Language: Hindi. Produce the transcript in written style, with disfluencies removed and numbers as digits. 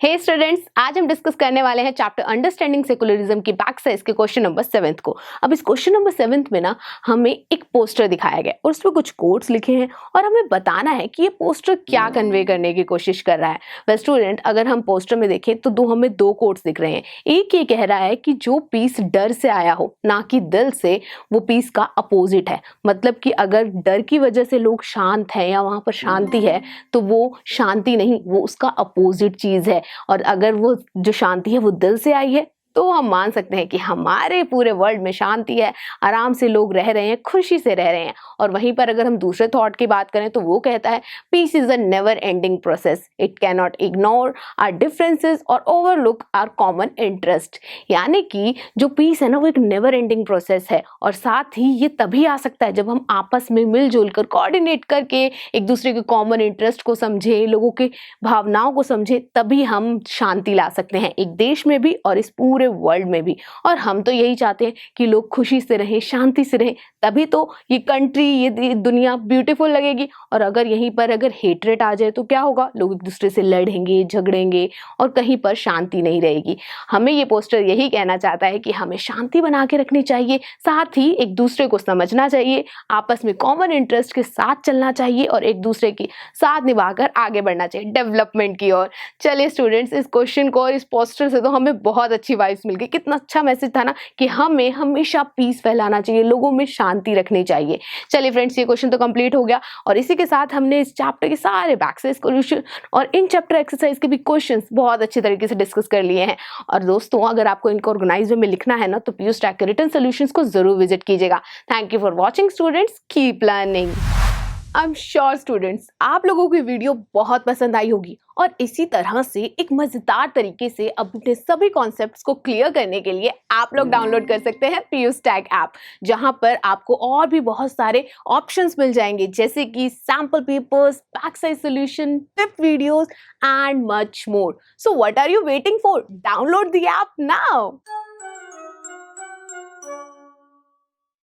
हे स्टूडेंट्स, आज हम डिस्कस करने वाले हैं चैप्टर अंडरस्टैंडिंग सेकुलरिज्म की बैक साइज के क्वेश्चन नंबर 7 को। अब इस क्वेश्चन नंबर 7 में ना हमें एक पोस्टर दिखाया गया और उसमें कुछ कोट्स लिखे हैं और हमें बताना है कि ये पोस्टर क्या कन्वे करने की कोशिश कर रहा है। वह स्टूडेंट, अगर हम पोस्टर में देखें तो हमें दो कोट्स दिख रहे हैं। एक ये कह रहा है कि जो पीस डर से आया हो ना कि दिल से, वो पीस का अपोजिट है। मतलब कि अगर डर की वजह से लोग शांत हैं या वहां पर शांति है तो वो शांति नहीं, वो उसका अपोजिट चीज है। और अगर वो जो शांति है वो दिल से आई है तो हम मान सकते हैं कि हमारे पूरे वर्ल्ड में शांति है, आराम से लोग रह रहे हैं, खुशी से रह रहे हैं। और वहीं पर अगर हम दूसरे थॉट की बात करें तो वो कहता है peace is a never ending process, it can not ignore our differences और ओवरलुक आवर कॉमन इंटरेस्ट। यानी कि जो पीस है ना वो एक नेवर एंडिंग प्रोसेस है और साथ ही ये तभी आ सकता है जब हम आपस में मिलजुल कर कोऑर्डिनेट करके एक दूसरे के कॉमन इंटरेस्ट को समझे, लोगों की भावनाओं को समझे, तभी हम शांति ला सकते हैं एक देश में भी और इस पूरे वर्ल्ड में भी। और हम तो यही चाहते हैं कि लोग खुशी से रहें, शांति से रहें, तभी तो ये कंट्री, ये दुनिया ब्यूटीफुल लगेगी। और अगर यहीं पर अगर हेट्रेट आ जाए तो क्या होगा? लोग एक दूसरे से लड़ेंगे, झगड़ेंगे और कहीं पर शांति नहीं रहेगी। हमें ये पोस्टर यही कहना चाहता है कि हमें शांति बना के रखनी चाहिए, साथ ही एक दूसरे को समझना चाहिए, आपस में कॉमन इंटरेस्ट के साथ चलना चाहिए और एक दूसरे के साथ निभाकर आगे बढ़ना चाहिए डेवलपमेंट की ओर। चलिए स्टूडेंट्स, इस क्वेश्चन को और इस पोस्टर से तो हमें बहुत अच्छी वाइब्स मिल गई। कितना अच्छा मैसेज था ना कि हमें हमेशा पीस फैलाना चाहिए, लोगों में शांति रखनी चाहिए। चलिए फ्रेंड्स, ये क्वेश्चन तो कंप्लीट हो गया और इसी के साथ हमने इस चैप्टर के सारे बैकसाइज सॉल्यूशन और इन चैप्टर एक्सरसाइज के भी क्वेश्चंस बहुत अच्छे तरीके से डिस्कस कर लिए हैं। और दोस्तों, अगर आपको इनको ऑर्गेनाइज में लिखना है ना तो पीयू स्टैक के रिटन सॉल्यूशंस को जरूर विजिट कीजिएगा। Thank you for watching students, keep learning. I am sure students, आप लोगों की वीडियो बहुत पसंद आई होगी और इसी तरह से एक मजेदार तरीके से अपने सभी कॉन्सेप्ट्स को क्लियर करने के लिए आप लोग डाउनलोड कर सकते हैं पीयू स्टैक ऐप, जहां पर आपको और भी बहुत सारे ऑप्शंस मिल जाएंगे, जैसे कि sample papers, back size solution, tip videos and much more. So what are you waiting for? Download the app now.